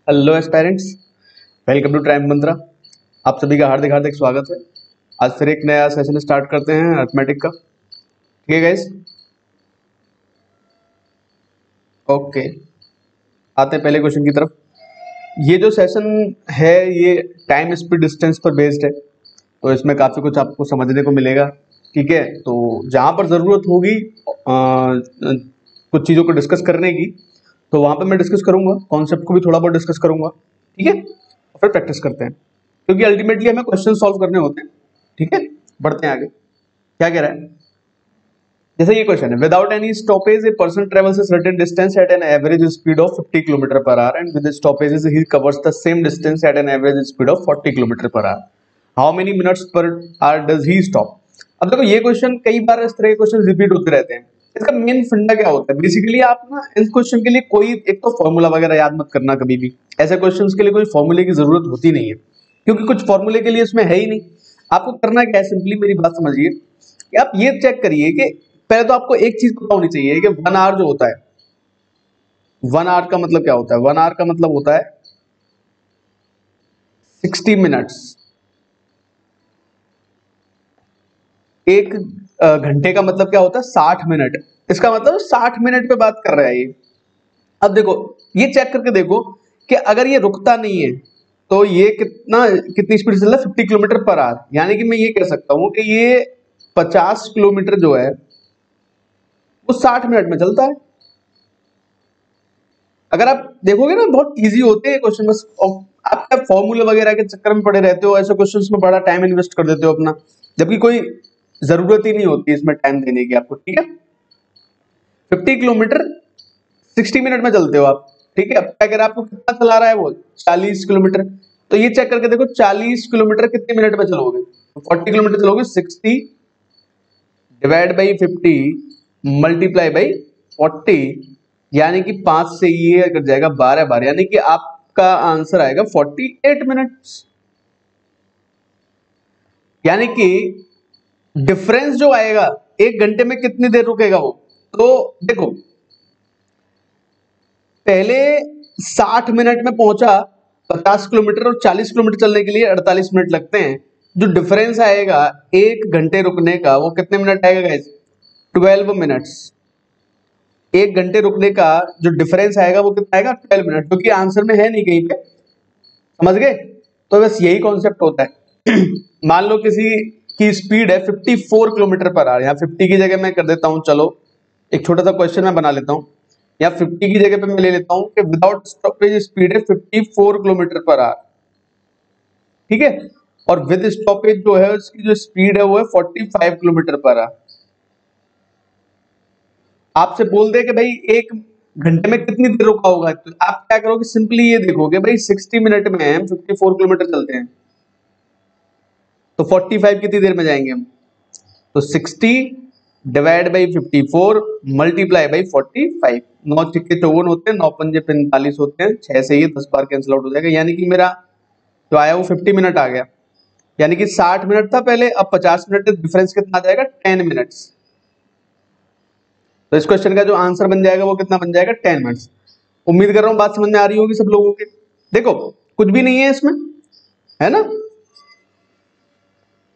Hello aspirants, welcome to ट्राइम मंत्रा। आप सभी का हार्दिक हार्दिक स्वागत है। आज फिर एक नया सेशन स्टार्ट करते हैं अर्थमेटिक का। ठीक है गाइस, ओके। आते हैं पहले क्वेश्चन की तरफ। ये जो सेशन है ये टाइम स्पीड डिस्टेंस पर बेस्ड है, तो इसमें काफ़ी कुछ आपको समझने को मिलेगा। ठीक है, तो जहाँ पर ज़रूरत होगी कुछ चीज़ों को डिस्कस करने की, तो वहाँ पे मैं डिस्कस करूंगा, कॉन्सेप्ट को भी थोड़ा बहुत डिस्कस करूंगा। ठीक है, और फिर प्रैक्टिस करते हैं, क्योंकि अल्टीमेटली हमें क्वेश्चन सॉल्व करने होते हैं। ठीक है, बढ़ते हैं आगे। क्या कह रहा है, जैसे ये क्वेश्चन है, without any stoppage a person travels a certain distance at an average speed of 50 kilometre per hour and with stoppages he covers the same distance at an average speed of 40 kilometre per hour. How many minutes per hour does he stop. अब देखो ये question कई बार इस तरह के question repeat होते रहते हैं। इसका मेन फंडा क्या होता है, बेसिकली आप ना इस क्वेश्चन के लिए कोई एक तो फॉर्मूला वगैरह याद मत करना कभी भी। ऐसे क्वेश्चंस के लिए कोई फॉर्मूले की जरूरत होती नहीं है, क्योंकि कुछ फॉर्मूले के लिए इसमें है ही नहीं। आपको करना क्या है, सिंपली मेरी बात समझिए कि आप ये चेक करिए कि पहले तो आपको एक चीज पता होनी चाहिए कि 1 आवर जो होता है, 1 आवर का मतलब क्या होता है। 1 आवर का मतलब होता है 60 मिनट्स। एक घंटे का मतलब क्या होता है, 60 मिनट। इसका मतलब 60 मिनट पे बात कर रहा है ये। अब देखो ये चेक करके देखो कि अगर ये रुकता नहीं है तो ये कितनी स्पीड से चल रहा है, 50 किलोमीटर पर आवर। यानी कि मैं ये कह सकता हूं कि ये 50 किलोमीटर जो है वो 60 मिनट में चलता है। अगर आप देखोगे ना बहुत इजी होते हैं क्वेश्चन, बस आप क्या फॉर्मूले वगैरह के चक्कर में पड़े रहते हो, ऐसे क्वेश्चंस में बड़ा टाइम इन्वेस्ट कर देते हो अपना, जबकि कोई जरूरत ही नहीं होती इसमें टाइम देने की आपको। ठीक है, 50 किलोमीटर 60 मिनट में चलते हो आप। ठीक है, अब क्या कह रहा है, आपको कितना चला रहा है वो 40 किलोमीटर। तो ये चेक करके देखो 40 किलोमीटर कितने मिनट में चलोगे, 40 किलोमीटर चलोगे 60 डिवाइड बाई 50 मल्टीप्लाई बाई 40, यानी कि 5 से ये कट जाएगा 12 बार, यानी कि आपका आंसर आएगा 48 मिनट्स। यानी कि डिफरेंस जो आएगा एक घंटे में कितनी देर रुकेगा वो। तो देखो पहले 60 मिनट में पहुंचा 50 किलोमीटर, और 40 किलोमीटर चलने के लिए 48 मिनट लगते हैं। जो डिफरेंस आएगा एक घंटे रुकने का वो कितने मिनट आएगा गाइस, 12 मिनट्स। एक घंटे रुकने का जो डिफरेंस आएगा वो कितना आएगा, 12 मिनट, क्योंकि आंसर में है नहीं कहीं पे। समझ गए, तो बस यही कॉन्सेप्ट होता है। मान लो किसी की स्पीड है 54 किलोमीटर पर आवर, यहाँ 50 की जगह मैं कर देता हूँ, चलो एक छोटा सा क्वेश्चन मैं बना लेता हूँ। या 50 की जगह पे मैं ले लेता हूँ कि विदाउट स्टॉपेज स्पीड है 54 किलोमीटर पर आवर। ठीक है, और विद स्टॉपेज जो है उसकी जो स्पीड है वो है 45 किलोमीटर पर आवर। आपसे बोल दे कि भाई एक घंटे में कितनी देर रुका होगा, तो आप क्या करोगे, सिंपली ये देखोगे भाई 60 मिनट में हम 54 किलोमीटर चलते हैं, तो 45 कितनी देर में जाएंगे हम, तो 60 डिवाइड बाई 54 मल्टीप्लाई बाई 45। 9 छक्के 54 होते हैं, 9 पंजे 45 होते हैं, 6 से ये 10 बार कैंसिल आउट हो जाएगा, यानी कि मेरा जो आया वो 50 मिनट आ गया। यानी कि 60 मिनट था पहले, अब 50 मिनट, डिफरेंस कितना आ जाएगा, 10 मिनट्स। तो इस क्वेश्चन का जो आंसर बन जाएगा वो कितना बन जाएगा, 10 मिनट्स। उम्मीद कर रहा हूं बात समझ में आ रही होगी सब लोगों के। देखो कुछ भी नहीं है इसमें, है ना।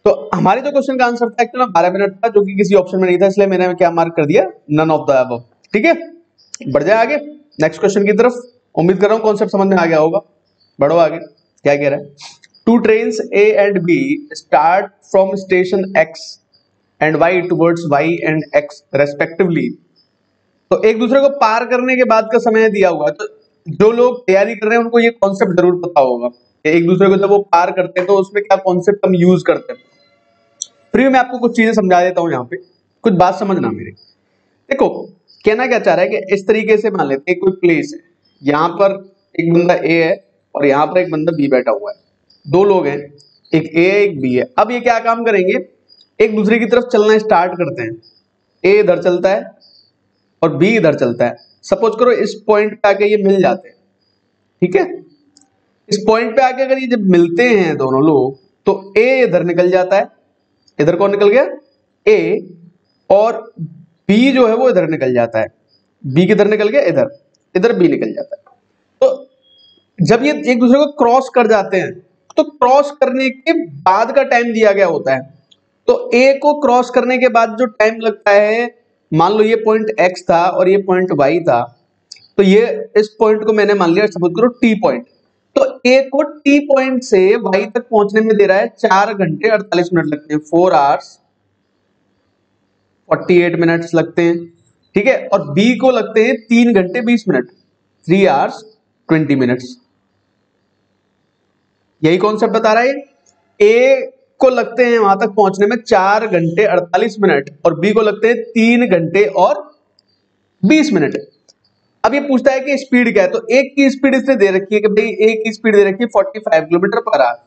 तो हमारे जो क्वेश्चन का आंसर था एक्चुअली 12 मिनट था, जो कि किसी ऑप्शन में नहीं था, इसलिए मैंने क्या मार्क कर दिया, नन ऑफ द अबव। ठीक है, बढ़ जाए आगे नेक्स्ट क्वेश्चन की तरफ। उम्मीद कर रहा हूं कॉन्सेप्ट समझ में आ गया होगा। बढ़ो आगे, क्या कह रहा है, two trains A and B start from station X and Y towards Y and X respectively. तो एक दूसरे को पार करने के बाद का समय दिया हुआ है, तो जो लोग तैयारी कर रहे हैं उनको ये कॉन्सेप्ट जरूर पता होगा कि एक दूसरे को जब वो पार करते हैं तो उसमें क्या कॉन्सेप्ट हम यूज करते हैं। फ्री में आपको कुछ चीजें समझा देता हूं, यहाँ पे कुछ बात समझना मेरी। देखो कहना क्या चाह रहा है कि इस तरीके से मान लेते हैं कोई प्लेस है, यहाँ पर एक बंदा ए है और यहाँ पर एक बंदा बी बैठा हुआ है, दो लोग हैं, एक ए है एक बी है। अब ये क्या काम करेंगे, एक दूसरे की तरफ चलना स्टार्ट करते हैं। ए इधर चलता है और बी इधर चलता है। सपोज करो इस पॉइंट पे आके ये मिल जाते हैं। ठीक है, इस पॉइंट पे आके अगर ये जब मिलते हैं दोनों लोग, तो ए इधर निकल जाता है, इधर कौन निकल गया, ए, और बी जो है वो इधर निकल जाता है। बी किधर निकल गया, इधर, इधर बी निकल जाता है। तो जब ये एक दूसरे को क्रॉस कर जाते हैं तो क्रॉस करने के बाद का टाइम दिया गया होता है। तो ए को क्रॉस करने के बाद जो टाइम लगता है, मान लो ये पॉइंट एक्स था और ये पॉइंट वाई था, तो ये इस पॉइंट को मैंने मान लिया सपोज करो टी पॉइंट। तो ए को टी पॉइंट से वाई तक पहुंचने में दे रहा है 4 घंटे 48 मिनट लगते हैं, 4 आवर्स 48 मिनट्स लगते हैं, ठीक है। और बी को लगते हैं 3 घंटे 20 मिनट, 3 आवर्स 20 मिनट्स। यही कॉन्सेप्ट बता रहा है। ए को लगते हैं वहां तक पहुंचने में 4 घंटे 48 मिनट और बी को लगते हैं 3 घंटे और 20 मिनट। अब ये पूछता है कि स्पीड क्या है, तो एक की स्पीड इसने दे रखी है कि भाई एक की स्पीड दे रखी है 45 किलोमीटर पर आवर,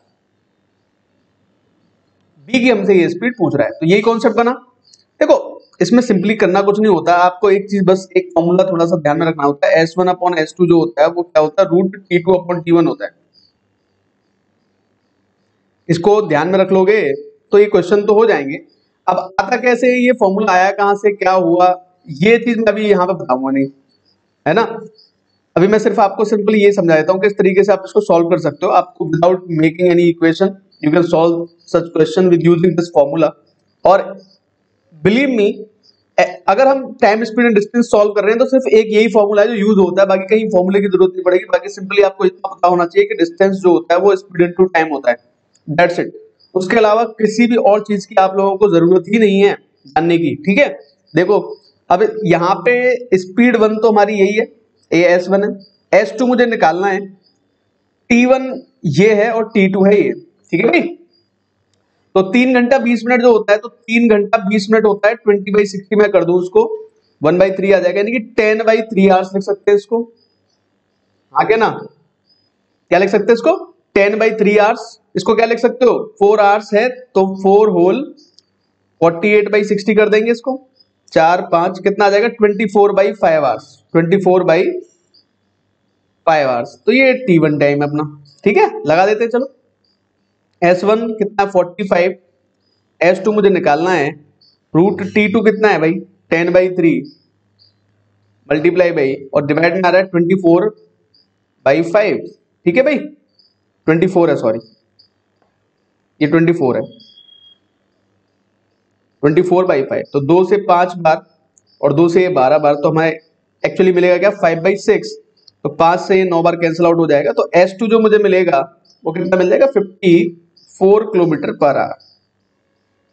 बी की हमसे ये स्पीड पूछ रहा है, तो यही कॉन्सेप्ट बना। देखो इसमें सिंपली करना कुछ नहीं होता, आपको एक चीज बस एक फॉर्मूला थोड़ा सा ध्यान में रखना होता है, S1/S2 जो होता है वो क्या होता है, √T2/T1 होता है। इसको ध्यान में रख लोगे तो ये क्वेश्चन तो हो जाएंगे। अब आता कैसे, ये फॉर्मूला आया कहां से, क्या हुआ, ये चीज मैं अभी यहाँ पे बताऊंगा नहीं, है ना। अभी मैं सिर्फ आपको सिंपली ये समझा देता हूँ किस तरीके से आप इसको सॉल्व कर सकते हो। आपको without making any equation you can solve such question with using this formula. और बिलीव मी, अगर हम time speed and distance solve कर रहे हैं तो सिर्फ एक यही फॉर्मूला है जो यूज होता है, बाकी कहीं फॉर्मूले की जरूरत नहीं पड़ेगी। बाकी सिंपली आपको इतना पता होना चाहिए कि डिस्टेंस जो होता है वो स्पीड इनटू टाइम होता है, दैट्स इट। उसके अलावा किसी भी और चीज की आप लोगों को जरूरत ही नहीं है जानने की, ठीक है। देखो अब यहाँ पे स्पीड 1 तो हमारी यही है, S1 है, S2 मुझे निकालना है, T1 ये है और T2 है ये, ठीक है भाई। तो 3 घंटा 20 मिनट जो होता है, तो 3 घंटा 20 मिनट होता है, 20/60 में कर दूं उसको 1/3 आ जाएगा, यानी कि 10/3 आवर्स लिख सकते हैं इसको, आगे ना क्या लिख सकते हैं इसको, 10/3 आवर्स। इसको क्या लिख सकते हो, 4 आवर्स है तो 4 होल 48/60 कर देंगे इसको, 4 5 कितना आ जाएगा, 24/5 आवर्स, 24/5 आवर्स। तो ये T1 टाइम है अपना, ठीक है, लगा देते हैं चलो। S1 कितना 45, S2 मुझे निकालना है, √T2 कितना है भाई 10/3 मल्टीप्लाई बाई और डिवाइड में आ रहा है 24/5, ठीक है भाई, 24 है, सॉरी ये 24 है, 24/5। तो 2 से 5 बार और 2 से 12 बार, तो हमें एक्चुअली मिलेगा क्या 5/6, तो 5 से 9 बार कैंसिल आउट हो जाएगा। तो S2 जो मुझे मिलेगा वो कितना मिल जाएगा, 54 किलोमीटर पर आवर।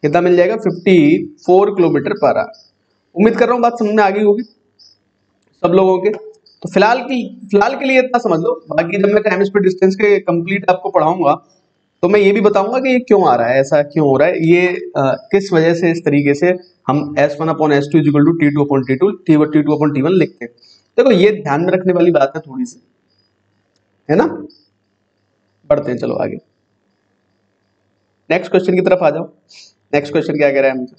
कितना मिल जाएगा, 54 किलोमीटर पर आवर। उम्मीद कर रहा हूँ बात समझ में आ गई होगी सब लोगों के। तो फिलहाल के लिए इतना समझ लो, बाकी जब मैं टाइम स्पीड डिस्टेंस के कंप्लीट आपको पढ़ाऊंगा तो मैं ये भी बताऊंगा कि ये क्यों आ रहा है, ऐसा क्यों हो रहा है, ये किस वजह से इस तरीके से हम S1/S2 = T2/T2 T2/T1 लिखते हैं। देखो ये ध्यान में रखने वाली बात है थोड़ी सी, है ना। बढ़ते हैं चलो आगे, नेक्स्ट क्वेश्चन की तरफ आ जाओ। नेक्स्ट क्वेश्चन क्या कह रहा है हमसे,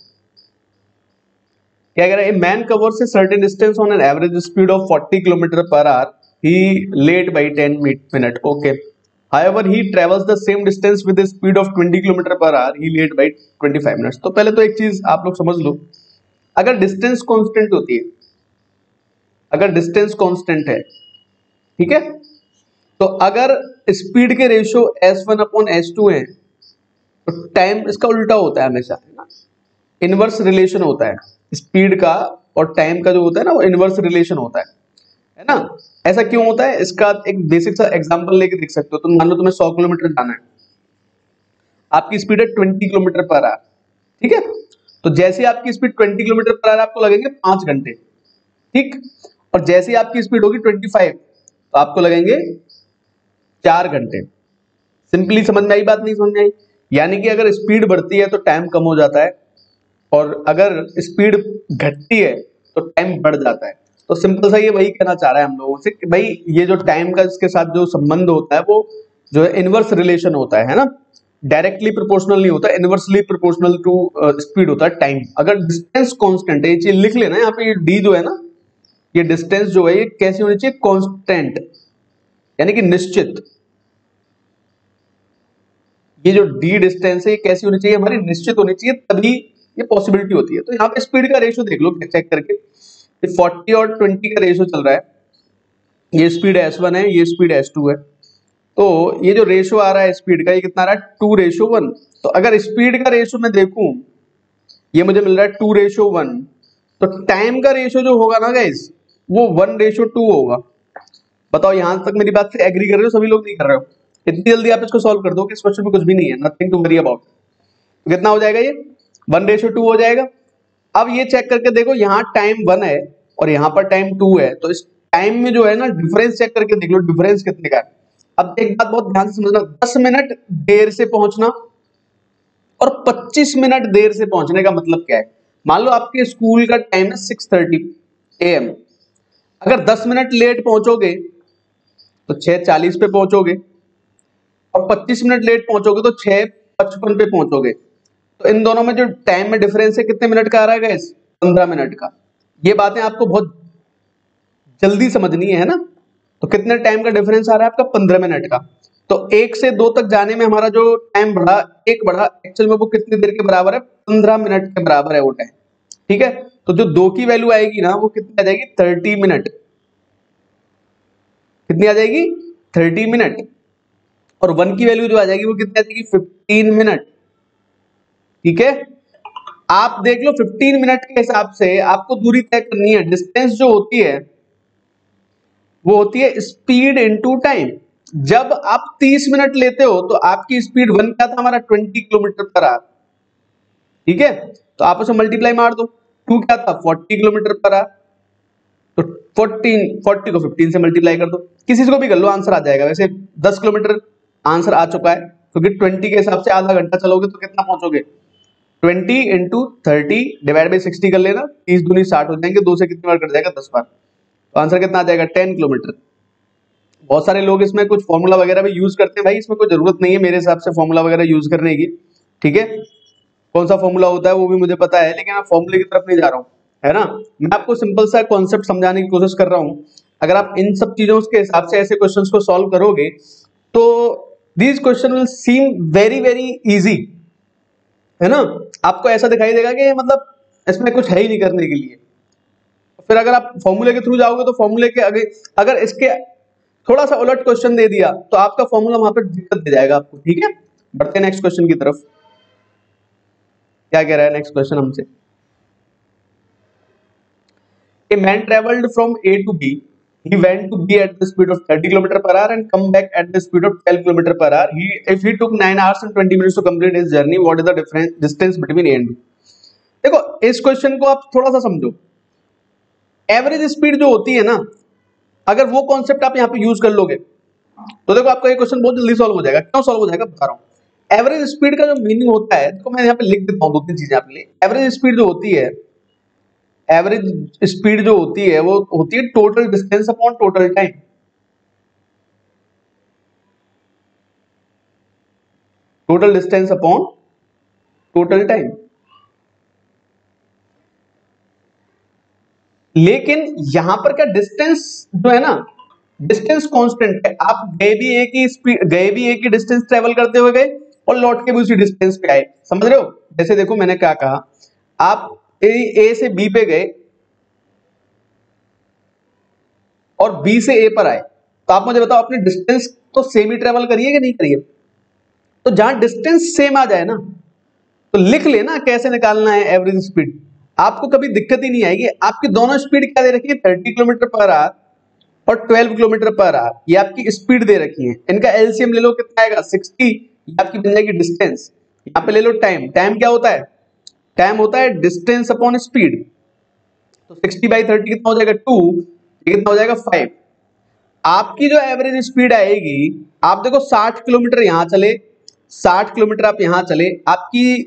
क्या कह रहा है, man covers a certain distance on an average speed of 40 kilometre per hour, he late by 10 minute, okay. However, he travels the same distance with a speed of 20 kilometre per our, he late by 25 minutes. तो पहले तो एक चीज आप लोग समझ लो, अगर distance constant होती है, अगर डिस्टेंस कांस्टेंट है, ठीक है, तो अगर स्पीड के रेशियो S1/S2 है तो टाइम इसका उल्टा होता है हमेशा, है ना, इनवर्स रिलेशन होता है स्पीड का और टाइम का जो होता है ना, वो इनवर्स रिलेशन होता है ना। ऐसा क्यों होता है, इसका एक बेसिक सा एग्जांपल लेके देख सकते हो। तुम मान लो तुम्हें 100 किलोमीटर जाना है, आपकी स्पीड है 20 किलोमीटर पर आवर, ठीक है। तो जैसे आपकी स्पीड 20 किलोमीटर पर आवर, आपको लगेंगे 5 घंटे, ठीक। और जैसे आपकी स्पीड होगी 25 तो आपको लगेंगे 4 घंटे। सिंपली समझ में आई बात, नहीं समझ में आई, यानी कि अगर स्पीड बढ़ती है तो टाइम कम हो जाता है और अगर स्पीड घटती है तो टाइम बढ़ जाता है। तो सिंपल सा ये वही कहना चाह रहा है हम लोगों से कि भाई ये जो टाइम का इसके साथ जो संबंध होता है वो जो है इनवर्स रिलेशन होता है ना, डायरेक्टली प्रोपोर्शनल नहीं होता, इनवर्सली प्रोपोर्शनल टू स्पीड होता है टाइम। अगर डिस्टेंस कांस्टेंट है, ये चीज लिख लेना यहाँ पे, ये डी जो है ना, ये डिस्टेंस जो है ये कैसी होनी चाहिए, कांस्टेंट, यानी कि निश्चित। ये जो डी डिस्टेंस है ये कैसी होनी चाहिए, हमारी निश्चित होनी चाहिए, तभी ये पॉसिबिलिटी होती है। तो यहाँ पे स्पीड का रेशियो देख लो चेक करके, 40 और 20 का रेशियो चल रहा है, ये स्पीड S1 है, ये स्पीड S2 है, तो ये जो रेशो आ रहा है स्पीड का, ये कितना आ रहा है 2:1। तो अगर स्पीड का रेशो मैं देखूं, ये मुझे मिल रहा है 2:1, तो टाइम का रेशो जो होगा ना गाइस, वो 1:2 होगा। बताओ यहां तक मेरी बात से एग्री कर रहे हो? सभी लोग नहीं कर रहे हो? इतनी जल्दी आप इसको सॉल्व कर दो कि इस क्वेश्चन में कुछ भी नहीं है, नथिंग टू वरी अबाउट। कितना हो जाएगा ये? 1:2 हो जाएगा। अब ये चेक करके देखो, यहाँ टाइम 1 है और यहाँ पर टाइम 2 है, तो इस टाइम में जो है ना डिफरेंस चेक करके देख लो, डिफरेंस कितने का है। अब एक बात बहुत ध्यान से समझना, 10 मिनट देर से पहुंचना और 25 मिनट देर से पहुंचने का मतलब क्या है। मान लो आपके स्कूल का टाइम है 6:30 AM, अगर 10 मिनट लेट पहुंचोगे तो 6:40 पे पहुंचोगे, और 25 मिनट लेट पहुंचोगे तो 6:55 पे पहुंचोगे। तो इन दोनों में जो टाइम में डिफरेंस है कितने मिनट का आ रहा है गाइस? 15 मिनट का। ये बातें आपको बहुत जल्दी समझनी है ना। तो कितने टाइम का डिफरेंस आ रहा है आपका? 15 मिनट का। तो 1 से 2 तक जाने में हमारा जो टाइम बढ़ा, 1 बढ़ा, एक्चुअल में वो कितनी देर के बराबर है? 15 मिनट के बराबर है वो टाइम। ठीक है, तो जो 2 की वैल्यू आएगी ना, वो कितनी आ जाएगी? 30 मिनट। कितनी आ जाएगी? 30 मिनट। और 1 की वैल्यू जो आ जाएगी वो कितनी आ जाएगी? 15 मिनट। ठीक है, आप देख लो 15 मिनट के हिसाब से आपको दूरी तय करनी है। डिस्टेंस जो होती है वो होती है स्पीड इनटू टाइम। जब आप 30 मिनट लेते हो तो आपकी स्पीड 1 क्या था हमारा? 20 किलोमीटर पर आवर। ठीक है, तो आप उसे मल्टीप्लाई मार दो। 2 क्या था? 40 किलोमीटर पर आवर। तो 40 को 15 से मल्टीप्लाई कर दो, किसी से को भी कर लो, आंसर आ जाएगा। वैसे 10 किलोमीटर आंसर आ चुका है, क्योंकि 20 के हिसाब से आधा घंटा चलोगे तो कितना पहुंचोगे? 20 इंटू 30 डिवाइड बाई 60 कर लेना, 30 दूनी 60 हो जाएंगे, 2 से कितनी बार कट जाएगा? 10 बार। तो आंसर कितना आ जाएगा? 10 किलोमीटर। बहुत सारे लोग इसमें कुछ फॉर्मूला वगैरह भी यूज करते हैं, भाई इसमें कोई जरूरत नहीं है मेरे हिसाब से फॉर्मूला वगैरह यूज करने की। ठीक है, कौन सा फॉर्मूला होता है वो भी मुझे पता है, लेकिन मैं फॉर्मूले की तरफ नहीं जा रहा हूँ, है ना। मैं आपको सिंपल सा कॉन्सेप्ट समझाने की कोशिश कर रहा हूँ। अगर आप इन सब चीजों के हिसाब से ऐसे क्वेश्चंस को सॉल्व करोगे तो these question will seem very very easy, है ना। आपको ऐसा दिखाई देगा कि मतलब इसमें कुछ है ही नहीं करने के लिए। फिर अगर आप फॉर्मूले के थ्रू जाओगे तो फॉर्मूले के आगे अगर इसके थोड़ा सा उलट क्वेश्चन दे दिया तो आपका फॉर्मूला वहां पर दिक्कत दे जाएगा आपको। ठीक है, बढ़ते हैं नेक्स्ट क्वेश्चन की तरफ। क्या कह रहा है नेक्स्ट क्वेश्चन हमसे? A man traveled from A to B. He went to B at the speed of 30 km per hour and come back at the speed of 12 km per hour. If he took 9 hours and 20 minutes to complete his journey, what is the difference distance between A and B? देखो इस question को आप थोड़ा सा समझो। Average speed जो होती है ना, अगर वो कॉन्सेप्ट आप यहाँ पे यूज कर लोगे तो देखो आपका ये क्वेश्चन बहुत जल्दी सॉल्व हो जाएगा। क्यों सॉल्व हो जाएगा बता रहा हूँ। एवरेज स्पीड का जो मीनिंग होता है, तो मैं यहाँ पे लिख देता हूँ 2-3 चीजें आपके लिए। एवरेज स्पीड जो होती है, एवरेज स्पीड जो होती है वो होती है total distance upon total time. Total distance upon total time. लेकिन यहां पर क्या डिस्टेंस जो है ना, डिस्टेंस कांस्टेंट है। आप गए भी एक ही स्पीड, गए भी एक ही डिस्टेंस ट्रेवल करते हुए गए और लौट के भी उसी डिस्टेंस पे आए। समझ रहे हो? जैसे देखो मैंने क्या कहा, आप ए से बी पे गए और बी से ए पर आए, तो आप मुझे बताओ अपने डिस्टेंस तो सेम ही ट्रेवल करिए कि नहीं करिए? तो जहां डिस्टेंस सेम आ जाए ना, तो लिख लेना कैसे निकालना है एवरेज स्पीड। आपको कभी दिक्कत ही नहीं आएगी। आपकी दोनों स्पीड क्या दे रखी है? 30 किलोमीटर पर आवर और 12 किलोमीटर पर आवर, ये आपकी स्पीड दे रखी है। इनका एलसीएम ले लो, कितना आएगा? 60। ये आपकी बन जाएगी डिस्टेंस। यहाँ पे ले लो टाइम। टाइम क्या होता है? टाइम होता है डिस्टेंस अपॉन स्पीड। तो 60/30 कितना हो जाएगा? 2। ये कितना हो जाएगा? 5। आपकी जो एवरेज स्पीड आएगी, आप देखो 60 किलोमीटर यहां चले, 60 किलोमीटर आप यहां चले, आपकी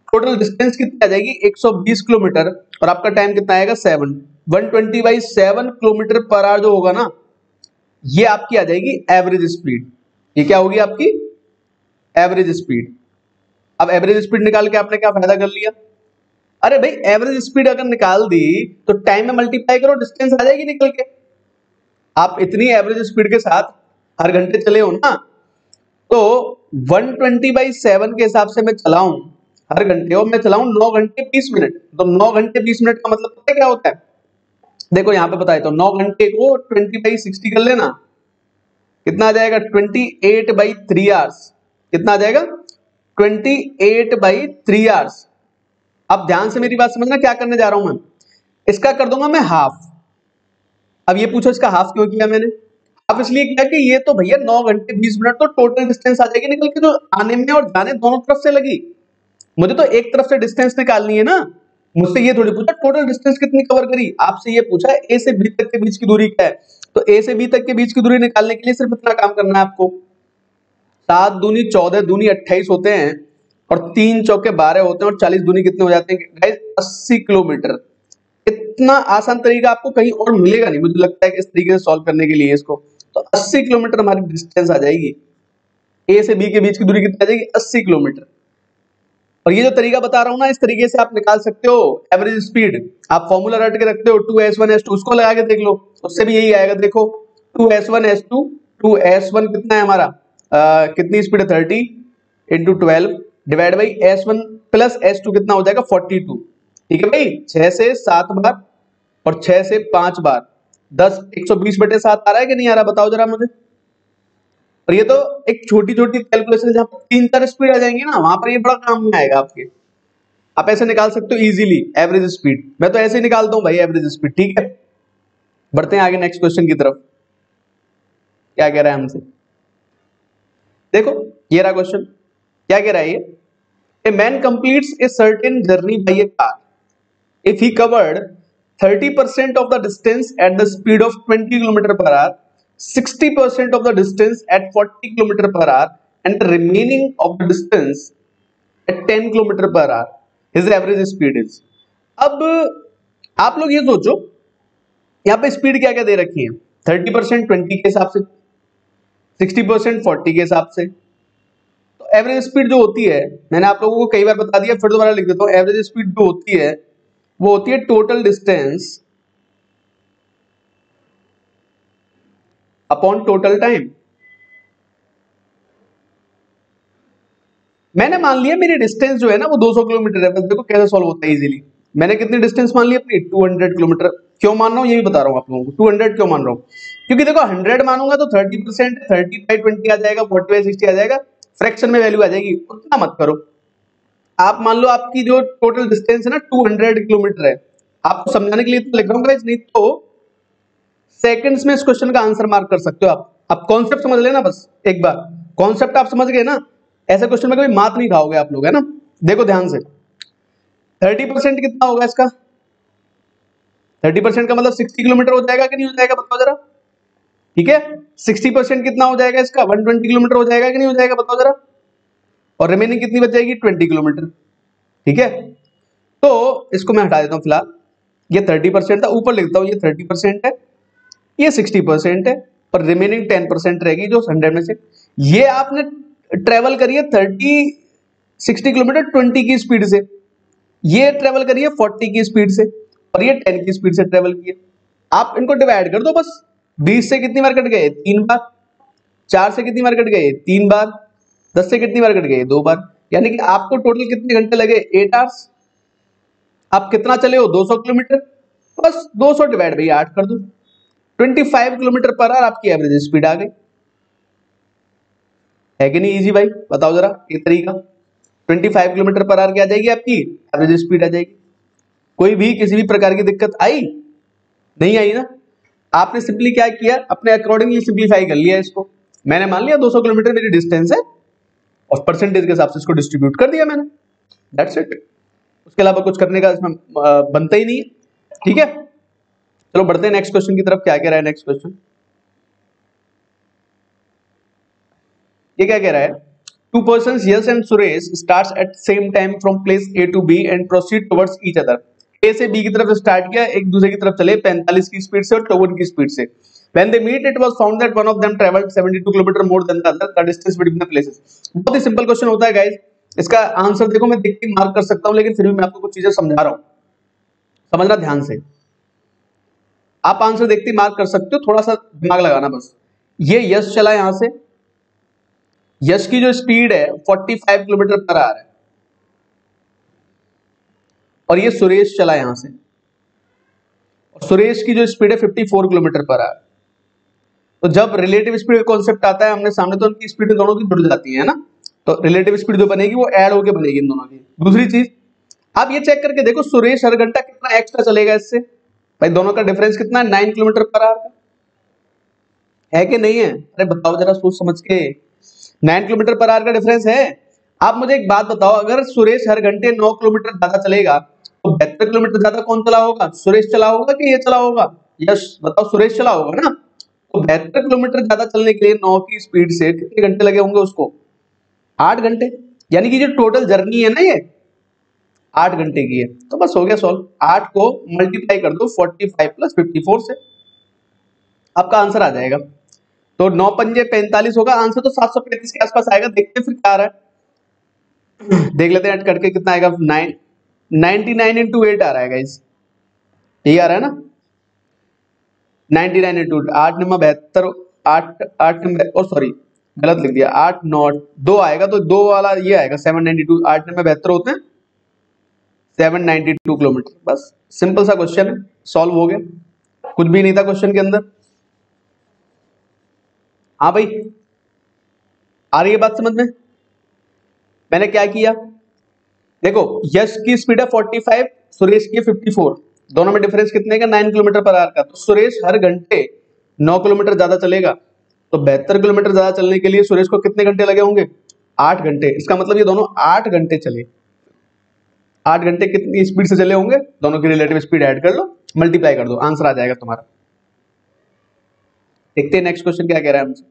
टोटल डिस्टेंस कितनी आ जाएगी? 120 किलोमीटर, और आपका टाइम कितना आएगा? 7। 120/7 किलोमीटर पर आवर जो होगा ना, ये आपकी आ जाएगी एवरेज स्पीड। ये क्या होगी आपकी? Average speed. अब एवरेज स्पीड निकाल के आपने क्या फायदा कर लिया? अरे भाई एवरेज स्पीड अगर निकाल दी तो टाइम में मल्टीप्लाई करो, डिस्टेंस आ जाएगी निकल के। आप इतनी एवरेज स्पीड के साथ हर घंटे चले हो ना, तो 120/7 के हिसाब से मैं चलाऊं हर घंटे, और मैं चलाऊं 9 घंटे 20 मिनट, तो 9 घंटे 20 मिनट का मतलब पता है क्या होता है? देखो यहां पे बताए तो 9 घंटे को 20/60 कर लेना, कितना कितना आ जाएगा 28/3 आवर्स। कितना आ जाएगा 28/3 आवर्स। अब ध्यान से मेरी बात समझना, क्या करने जा रहा हूं मैं, इसका कर दूंगा मैं हाफ। अब ये पूछो इसका हाफ क्यों किया मैंने, हाफ इसलिए किया कि ये तो भैया 9 घंटे 20 मिनट तो टोटल डिस्टेंस आ जाएगी निकल के, जो आने में और जाने दोनों तरफ से लगी। मुझे तो एक तरफ से डिस्टेंस निकालनी है ना, मुझसे ये थोड़ी पूछा टोटल डिस्टेंस कितनी कवर करी, आपसे ये पूछा ए से बी तक के बीच की दूरी क्या है। तो ए से बी तक के बीच की दूरी निकालने के लिए सिर्फ इतना काम करना है आपको, 7 दूनी 14 दूनी 28 होते हैं और 3 चौके 12 होते हैं और 40 दूनी कितने हो जाते हैं गाइस 80 किलोमीटर। इतना आसान तरीका आपको कहीं और मिलेगा नहीं मुझे लगता है कि इस तरीके से सॉल्व करने के लिए इसको। तो 80 किलोमीटर हमारी डिस्टेंस आ जाएगी, ए से बी के बीच की दूरी कितनी आ जाएगी 80 किलोमीटर। और ये जो तरीका बता रहा हूं ना, इस तरीके से आप निकाल सकते हो एवरेज स्पीड। आप फॉर्मूला रट के रखते हो 2s1s2, उसको लगा के देख लो, उससे भी यही आएगा। देखो 2s1s2, 2s1 कितना है हमारा, कितनी स्पीड है 30 into 12 divide by s1 plus s2 कितना हो जाएगा 42। ठीक है भाई, 6 से 7 बार और 6 से 5 बार 10, 120/7 आ रहा है कि नहीं आ रहा, बताओ जरा मुझे। और ये तो एक छोटी छोटी कैलकुलेशन जहां पर 3-4 स्पीड आ जाएंगी ना, वहां पर ये बड़ा काम में आएगा आपके। आप ऐसे निकाल सकते हो इजीली एवरेज स्पीड, मैं तो ऐसे ही निकालता हूं भाई एवरेज स्पीड। ठीक है, बढ़ते हैं आगे नेक्स्ट क्वेश्चन की तरफ। क्या कह रहा है हमसे, देखो ये रहा क्वेश्चन, क्या कह रहा है ये, a man completes a certain journey by a car if he covered 30% of the distance at the speed of 20 km per hour, 60% of the distance at 40 km per hour, and the remaining of the distance at 10 km per hour, his average speed is। अब आप लोग ये सोचो, यहाँ पे speed क्या क्या दे रखी है, 30% 20 के हिसाब से, 60% 40 के हिसाब से। तो एवरेज स्पीड जो होती है, मैंने आप लोगों को कई बार बता दिया, फिर दोबारा लिख देता हूँ, एवरेज स्पीड जो होती है वो होती है total distance upon total time. मैंने मान लिया मेरी डिस्टेंस जो है ना वो 200 किलोमीटर है, बस देखो कैसे सॉल्व होता है इजीली। मैंने कितनी डिस्टेंस मान ली अपनी 200 किलोमीटर। क्यों मान रहा हूं ये भी बता रहा हूं आप लोगों को, 200 क्यों मान रहा हूं, क्योंकि देखो 100 मानूंगा तो 30%, 30/20 आ जाएगा, 40/60 आ जाएगा, फ्रैक्शन में वैल्यू आ जाएगी, उतना मत करो। आप मान लो आपकी जो टोटल डिस्टेंस है ना 200 किलोमीटर है, आपको समझाने के लिए तो लिख रहा हूँ गाइस, नहीं तो सेकंड्स में इस क्वेश्चन का आंसर मार्क कर सकते हो आप कॉन्सेप्ट समझ लेना बस एक बार, कॉन्सेप्ट आप समझ गए ना, ऐसे क्वेश्चन में कभी मात नहीं खाओगे आप लोग, है ना। देखो ध्यान से, 30% कितना होगा इसका, 30% का मतलब 60 किलोमीटर हो जाएगा कि नहीं हो जाएगा, बताओ जरा। ठीक है, 60% कितना हो जाएगा इसका, 120 किलोमीटर हो जाएगा कि नहीं हो जाएगा, बताओ जरा। और रिमेनिंग कितनी बच जाएगी 20 किलोमीटर। ठीक है, तो इसको मैं हटा देता हूं फिलहाल, ये 30% था, ऊपर लिखता हूं ये 30% है, ये 60% है, और रिमेनिंग 10% रहेगी जो 100 में से। ये आपने ट्रेवल करिए 60 किलोमीटर 20 की स्पीड से, ये ट्रेवल करिए 40 की स्पीड से, और ये 10 की स्पीड से ट्रेवल किए। आप इनको डिवाइड कर दो बस, 20 से कितनी बार कट गए 3 बार, 4 से कितनी बार कट गए 3 बार, 10 से कितनी बार कट गए 2 बार, यानी कि आपको टोटल कितने घंटे लगे 8 आवर्स। आप कितना चले हो 200 किलोमीटर, बस 200 डिवाइड बाई 8 कर दो, 25 किलोमीटर पर आवर आपकी एवरेज स्पीड आ गई, है कि नहीं इजी भाई, बताओ जरा ये तरीका। 25 किलोमीटर पर आवर क्या आ जाएगी आपकी एवरेज स्पीड आ जाएगी। कोई भी किसी भी प्रकार की दिक्कत आई नहीं आई ना, आपने सिंपली क्या किया, अपने अकॉर्डिंगली सिंप्लीफाई कर लिया इसको। मैंने मान लिया 200 किलोमीटर मेरी डिस्टेंस है और परसेंटेज के हिसाब से इसको डिस्ट्रीब्यूट कर दिया मैंने, दैट्स इट। उसके अलावा कुछ करने का इसमें बनता ही नहीं है। ठीक है, चलो बढ़ते हैं नेक्स्ट क्वेश्चन की तरफ। क्या कह रहा है नेक्स्ट क्वेश्चन, ये क्या कह रहा है, two persons Yash and Suresh starts at same time from place A to B and proceed towards each other. A से बी की तरफ स्टार्ट किया, एक दूसरे की तरफ चले 45 की स्पीड से और 54 की स्पीड से। When they meet, it was found that one of them traveled 72 kilometre more than the other. The distance between the places. बहुत ही सिंपल क्वेश्चन होता है गाइस। इसका आंसर देखो मैं देख के मार्क कर सकता हूं, लेकिन फिर भी मैं आपको कुछ चीजें समझा रहा हूं, समझना ध्यान से। आप आंसर देखते ही मार्क कर सकते हो, थोड़ा सा दिमाग लगाना बस। ये यश चला यहां से, यश की जो स्पीड है 45 किलोमीटर पर आवर है, और ये सुरेश चला यहां से, और सुरेश की जो स्पीड है 54 किलोमीटर पर आवर। तो जब रिलेटिव स्पीड का कॉन्सेप्ट आता है हमने सामने, तो उनकी स्पीड दोनों की जुड़ जाती है ना, तो रिलेटिव स्पीड जो बनेगी वो ऐड होके बनेगी इन दोनों की। दूसरी चीज आप ये चेक करके देखो, सुरेश हर घंटा कितना एक्स्ट्रा चलेगा इससे, भाई दोनों का डिफरेंस कितना है, 9 किलोमीटर पर आवर का है कि नहीं है? अरे बताओ जरा सोच समझ के, 9 किलोमीटर पर आवर का डिफरेंस है। आप मुझे एक बात बताओ, अगर सुरेश हर घंटे 9 किलोमीटर ज्यादा चलेगा तो 72 किलोमीटर ज्यादा कौन चला होगा? सुरेश चला होगा कि ये चला होगा? यस बताओ, सुरेश चला होगा ना। तो 72 किलोमीटर ज्यादा चलने के लिए 9 की स्पीड से कितने घंटे लगे होंगे उसको? 8 घंटे। यानी कि जो टोटल जर्नी है ना ये 8 घंटे की है। तो बस हो गया सॉल्व। 8 को मल्टीप्लाई कर दो 45 प्लस 54 से, आपका आंसर आ जाएगा। तो 9 पंजे 45 होगा, आंसर तो 735 के आसपास आएगा। देखते हैं फिर क्या आ रहा है, देख लेते हैं ऐड करके कितना आएगा। 99 इंटू 8 आ रहा है गाइस, यही आ रहा है ना, 99 इंटू 8 नंबर 72, 8 नंबर, और सॉरी गलत लिख दिया, 8 नॉट 2 आएगा, तो 2 वाला ये आएगा 792। 8 नंबर 72 होते हैं 792 किलोमीटर। बस सिंपल सा क्वेश्चन है, सॉल्व हो गया, कुछ भी नहीं था क्वेश्चन के अंदर। हाँ भाई, आ रही है बात समझ में? मैंने क्या किया देखो, यश की स्पीड है 45, सुरेश की 54, दोनों में डिफरेंस कितने का? 9 किलोमीटर पर आवर का। तो सुरेश हर घंटे 9 किलोमीटर ज्यादा चलेगा, तो 72 किलोमीटर ज्यादा चलने के लिए सुरेश को कितने घंटे लगे होंगे? 8 घंटे। इसका मतलब ये दोनों 8 घंटे चले। 8 घंटे कितनी स्पीड से चले होंगे? दोनों की रिलेटिव स्पीड ऐड कर लो, मल्टीप्लाई कर दो, आंसर आ जाएगा तुम्हारा। देखते हैं नेक्स्ट क्वेश्चन क्या कह रहा है हमसे।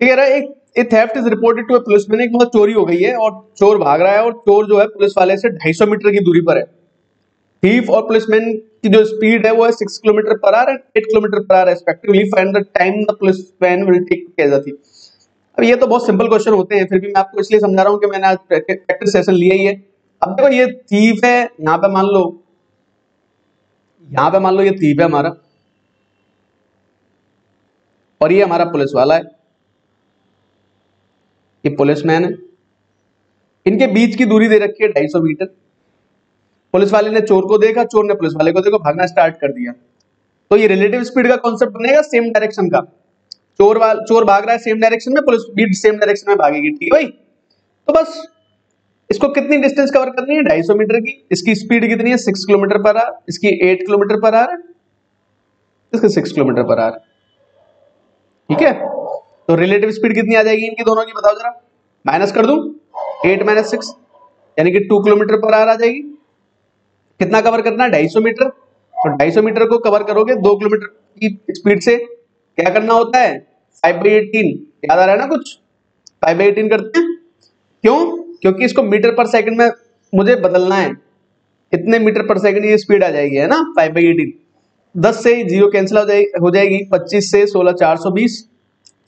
कह रहा है एक theft is reported to a policeman, एक मतलब चोरी हो गई है और चोर भाग रहा है, और चोर जो है पुलिस वाले से 250 मीटर की दूरी पर है। थीफ और पुलिसमैन की जो स्पीड है वो है 6 kilometre per hour and 8 kilometre per hour respectively, find the time the policeman will take to catch the thief. अब ये तो बहुत सिंपल क्वेश्चन होते हैं, फिर भी मैं आपको इसलिए समझा रहा हूँ कि मैंने आज प्रैक्टिस सेशन लिया ही है। अब देखो ये थीफ है, यहाँ पे मान लो, यहाँ पे मान लो ये थीफ है हमारा, और ये हमारा पुलिस वाला है, ये पुलिसमैन है। इनके बीच की दूरी दे रखी है 250 मीटर। पुलिस वाले ने चोर को देखा, चोर ने पुलिस वाले को देखो, भागना स्टार्ट कर दिया। तो ये रिलेटिव स्पीड का कॉन्सेप्ट बनेगा सेम डायरेक्शन का। चोर भाग रहा है सेम डायरेक्शन में, पुलिस भी सेम डायरेक्शन में भागेगी, ठीक है भाई। तो बस इसको कितनी डिस्टेंस कवर करनी है? 250 मीटर की। इसकी स्पीड कितनी है? 6 किलोमीटर पर आवर। इसकी 8 किलोमीटर पर आवर, इसकी 6 किलोमीटर पर आवर, ठीक है। तो रिलेटिव स्पीड कितनी आ जाएगी इनकी दोनों की, बताओ जरा। माइनस कर दूं, 8 माइनस 6 यानी कि 2 किलोमीटर पर आवर आ जाएगी। कितना कवर करना है? 250 मीटर। तो 250 मीटर को कवर करोगे 2 किलोमीटर की स्पीड से। क्या करना होता है? 5/18, याद आ रहा है ना कुछ? 5/18 करते हैं, क्यों? क्योंकि इसको मीटर पर सेकंड में मुझे बदलना है, कितने मीटर पर सेकंड ये स्पीड आ जाएगी, है ना, 5/18। 10 से 0 कैंसिल हो जाएगी, 25 से 16 420,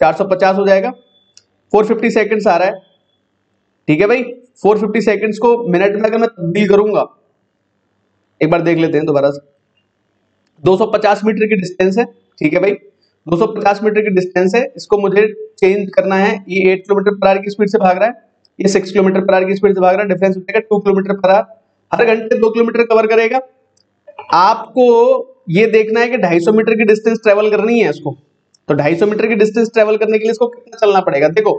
450 हो जाएगा। 450 सेकंड्स आ रहा है, ठीक है भाई। 450 सेकंड्स को मिनट में अगर मैं तब्दील करूंगा, एक बार देख लेते हैं दोबारा से। 250 मीटर की डिस्टेंस है, ठीक है भाई, 250 मीटर की डिस्टेंस है, इसको मुझे चेंज करना है। ये 8 किलोमीटर पर आवर की स्पीड से भाग रहा है, ये 6 किलोमीटर पर आवर की स्पीड से भाग रहा है, डिफरेंस हो जाएगा 2 किलोमीटर पर आवर। हर घंटे 2 किलोमीटर कवर करेगा। आपको ये देखना है कि 250 मीटर की डिस्टेंस ट्रेवल करनी है इसको। तो 250 मीटर की डिस्टेंस ट्रेवल करने के लिए इसको कितना चलना पड़ेगा? देखो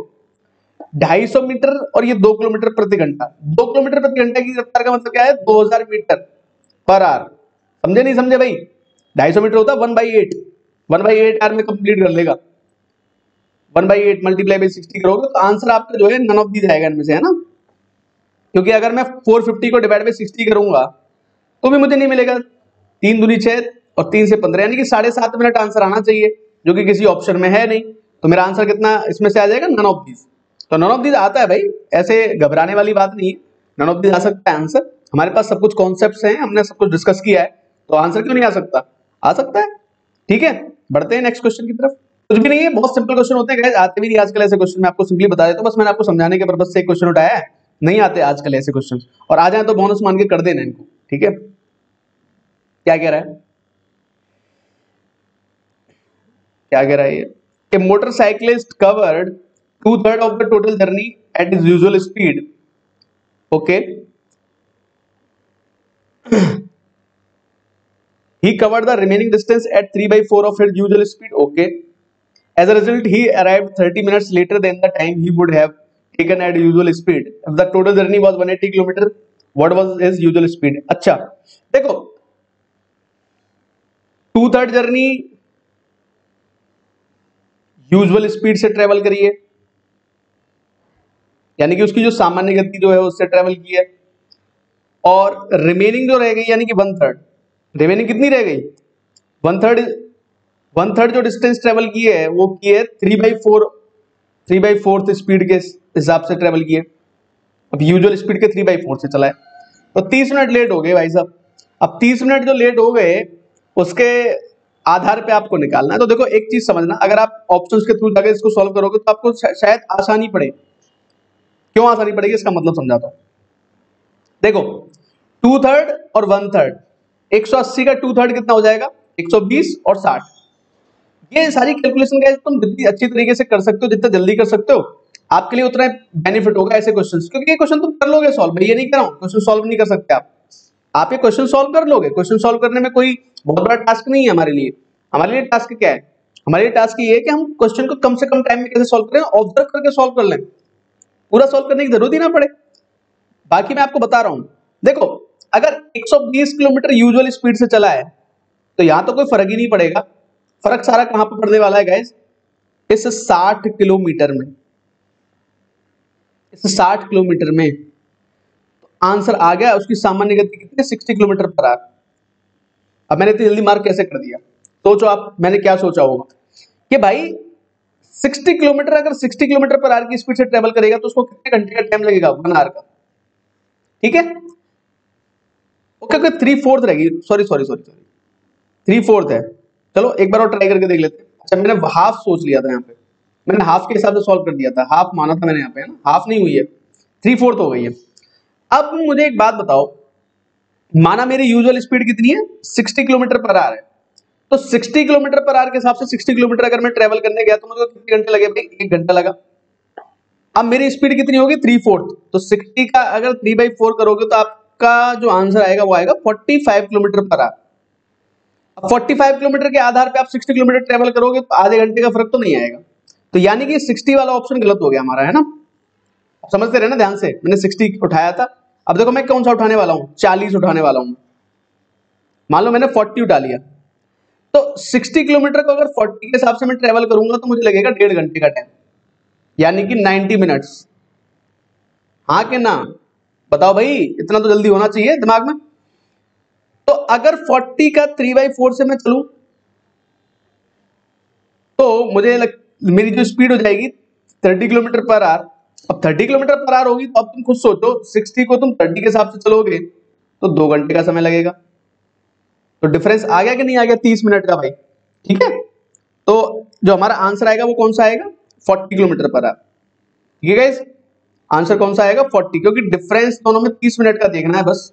250 मीटर और ये 2 किलोमीटर प्रति घंटा। 2 किलोमीटर प्रति घंटा की रफ्तार का मतलब क्या है? 2000 मीटर पर आवर। समझे नहीं समझे भाई? 250 मीटर होता है 1/8, 1/8 आवर में कंप्लीट कर लेगा। 1/8 मल्टीप्लाई बाई 60 करोगे तो आंसर आपका जो है नन ऑफ दीज आएगा इनमें से, है ना। क्योंकि अगर मैं 450 को डिवाइड बाई 60 करूंगा तो भी मुझे नहीं मिलेगा। 3 दूनी 6 और 3 से 15 यानी कि 7.5 मिनट आंसर आना चाहिए, जो कि किसी ऑप्शन में है नहीं। तो मेरा आंसर कितना इसमें से आ जाएगा? None of these. तो नन ऑफ दीज आता है भाई, ऐसे घबराने वाली बात नहीं है, नन ऑफ दीज आ सकता है आंसर। हमारे पास सब कुछ कॉन्सेप्ट्स हैं, हमने सब कुछ डिस्कस किया है, तो आंसर क्यों नहीं आ सकता? आ सकता है, ठीक है। बढ़ते हैं नेक्स्ट क्वेश्चन की तरफ। कुछ भी नहीं है, बहुत सिंपल क्वेश्चन होते हैं, आते भी नहीं आजकल ऐसे क्वेश्चन। मैं आपको सिंपली बता देता हूं, बस मैंने आपको समझाने के पर्पज से एक क्वेश्चन उठाया है। नहीं आते आजकल ऐसे क्वेश्चन, और आ जाए तो बोनस मान के कर देना इनको, ठीक है। क्या कह रहा है, क्या कह रहा है ये? A motorcyclist covered 2/3 of the total journey at his usual speed, okay. He covered the remaining distance at 3/4 of his usual speed. Okay. As a result, he arrived 30 minutes later than the time he would have taken at usual speed. If the total journey was 180 km, what was his usual speed? अच्छा देखो, 2/3 journey usual speed से travel करी है, यानी कि उसकी जो सामान्य गति जो है उससे ट्रेवल की है, और रिमेनिंग जो रह गई यानी कि 1/3, रिमेनिंग कितनी रह गई? 1/3 जो डिस्टेंस ट्रेवल की है वो की है 3/4 स्पीड के हिसाब से ट्रेवल की है। अब यूजुअल स्पीड के 3/4 से चला है, तो 30 मिनट लेट हो गए भाई साहब। अब 30 मिनट जो लेट हो गए उसके आधार पे आपको निकालना है। तो देखो एक चीज समझना, अगर आप ऑप्शंस के थ्रू जाकर इसको सॉल्व करोगे तो आपको शायद आसानी पड़े। क्यों आसानी पड़ेगी इसका मतलब समझाता हूं। देखो 2/3 और 1/3, 180 का 2/3 कितना हो जाएगा? 120 और 60। ये सारी कैलकुलेशन गाइस तुम जितनी अच्छी तरीके से कर सकते हो, जितना जल्दी कर सकते हो, आपके लिए उतना बेनिफिट होगा ऐसे क्वेश्चंस, क्योंकि ये क्वेश्चन तुम कर लोगे सॉल्व। मैं ये नहीं कह रहा हूं क्वेश्चन सॉल्व नहीं कर सकते आप ये क्वेश्चन सॉल्व कर लोगे। क्वेश्चन सॉल्व करने में कोई बहुत बड़ा टास्क नहीं है हमारे लिए। हमारे लिए टास्क क्या है? हमारे लिए टास्क ये है कि हम क्वेश्चन को कम से कम टाइम में कैसे सॉल्व करें, ऑब्जर्व करके सॉल्व कर लें, पूरा सॉल्व करने की जरूरत ही ना पड़े। बाकी मैं आपको बता रहा हूं, देखो अगर 120 किलोमीटर यूजुअल स्पीड से चला है तो यहां तो कोई फर्क ही नहीं पड़ेगा। फर्क सारा कहां पर पड़ने वाला है गाइस? इस 60 किलोमीटर में, इस 60 किलोमीटर में। तो आंसर आ गया, उसकी सामान्य गति कितनी? 60 किलोमीटर पर आवर। अब मैंने इतनी जल्दी मार्क कैसे कर दिया? सोचो आप, मैंने क्या सोचा होगा कि भाई 60 किलोमीटर, अगर 60 किलोमीटर पर आवर की स्पीड से ट्रेवल करेगा तो उसको कितने घंटे का टाइम लगेगा? 1 आवर का। ठीक है, ओके, 3/4 रहेगी, सॉरी 3/4 है। चलो एक बार और ट्राई करके देख लेते हैं। अच्छा मैंने हाफ सोच लिया था, यहाँ पे मैंने हाफ के हिसाब से सॉल्व कर दिया था, हाफ माना था मैंने यहाँ पे, है ना, हाफ नहीं हुई है, 3/4 हो गई है। अब मुझे एक बात बताओ, माना मेरी यूजुअल स्पीड कितनी है? 60 किलोमीटर पर आवर है, तो 60 किलोमीटर पर आवर के हिसाब से 60 किलोमीटर अगर मैं ट्रेवल करने गया तो मुझे कितने घंटे लगे भाई? 1 घंटा लगा। अब मेरी स्पीड कितनी होगी? 3/4, तो 60 का अगर 3/4 करोगे तो आपका जो आंसर आएगा वो आएगा 45 किलोमीटर पर आवर। 45 किलोमीटर के आधार पे आप 60 किलोमीटर ट्रेवल करोगे तो आधे घंटे का फर्क तो नहीं आएगा। तो यानी कि 60 वाला ऑप्शन गलत हो गया हमारा, है ना। आप समझते रहे ना ध्यान से, मैंने 60 उठाया था। अब देखो मैं कौन सा उठाने वाला हूं? 40 उठाने वाला हूं। मान लो मैंने 40 उठा लिया, तो 60 किलोमीटर को अगर 40 के हिसाब से मैं ट्रेवल करूंगा तो मुझे लगेगा 1.5 घंटे का टाइम, यानी कि 90 मिनट्स। हाँ कि ना? बताओ भाई, इतना तो जल्दी होना चाहिए दिमाग में। तो अगर 40 का 3/4 से मैं चलूं तो मेरी जो स्पीड हो जाएगी 30 किलोमीटर पर आवर। अब 30 किलोमीटर पर आवर होगी तो अब तुम खुद सोचो, 60 को तुम 30 के हिसाब से चलोगे तो 2 घंटे का समय लगेगा। तो डिफरेंस आ गया कि नहीं आ गया? 30 मिनट का भाई। ठीक है, तो जो हमारा आंसर आएगा वो कौन सा आएगा? 40 किलोमीटर पर आवर। ठीक है गाइस, आंसर कौन सा आएगा? 40, क्योंकि डिफरेंस दोनों में 30 मिनट का देखना है बस।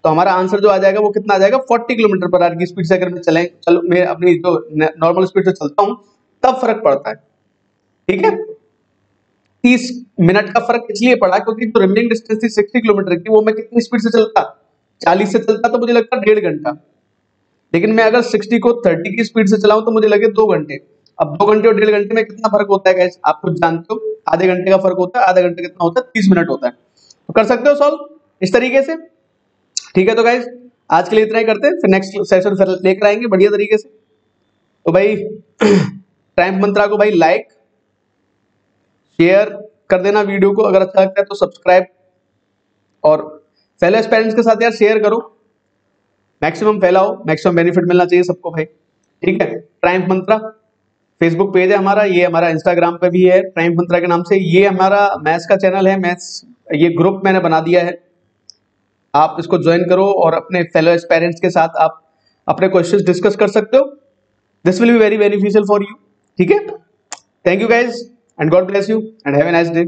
तो हमारा आंसर जो आ जाएगा वो कितना आ जाएगा? 40 किलोमीटर पर आवर की स्पीड से अगर मैं मैं अपनी जो नॉर्मल स्पीड से चलता हूं तब फर्क पड़ता है। ठीक है, 30 मिनट का फर्क इसलिए पड़ा क्योंकि जो रिमेनिंग डिस्टेंस थी 60 किलोमीटर की, वो मैं कितनी स्पीड से चलता? 40 से चलता तो मुझे लगता 1.5 घंटा, लेकिन मैं अगर 60 को 30 की स्पीड से चलाऊं तो मुझे लगे 2 घंटे। अब 2 घंटे और 1.5 घंटे में कितना फर्क होता है गाइस? आप खुद जानते हो, आधे घंटे का फर्क होता है। आधा घंटे कितना होता है? 30 मिनट होता है। तो कर सकते हो सॉल्व इस तरीके से। ठीक है, तो गाइस आज के लिए इतना ही करते हैं, फिर नेक्स्ट सेशन फिर लेकर आएंगे बढ़िया तरीके से। तो भाई ट्रायम्फ मंत्रा को भाई लाइक शेयर कर देना वीडियो को, अगर अच्छा लगता है तो सब्सक्राइब, और फेलो एस्पिरेंट्स के साथ यार शेयर करो, मैक्सिमम फैलाओ, मैक्सिमम बेनिफिट मिलना चाहिए सबको भाई। ठीक है, ट्रायम्फ मंत्रा फेसबुक पेज है हमारा, ये हमारा इंस्टाग्राम पे भी है ट्रायम्फ मंत्रा के नाम से, ये हमारा मैथ्स का चैनल है, मैथ्स ये ग्रुप मैंने बना दिया है, आप इसको ज्वाइन करो और अपने फेलो एस्पिरेंट्स के साथ आप अपने क्वेश्चंस डिस्कस कर सकते हो। This will be very beneficial for you. ठीक है, thank you guys and God bless you and have a nice day.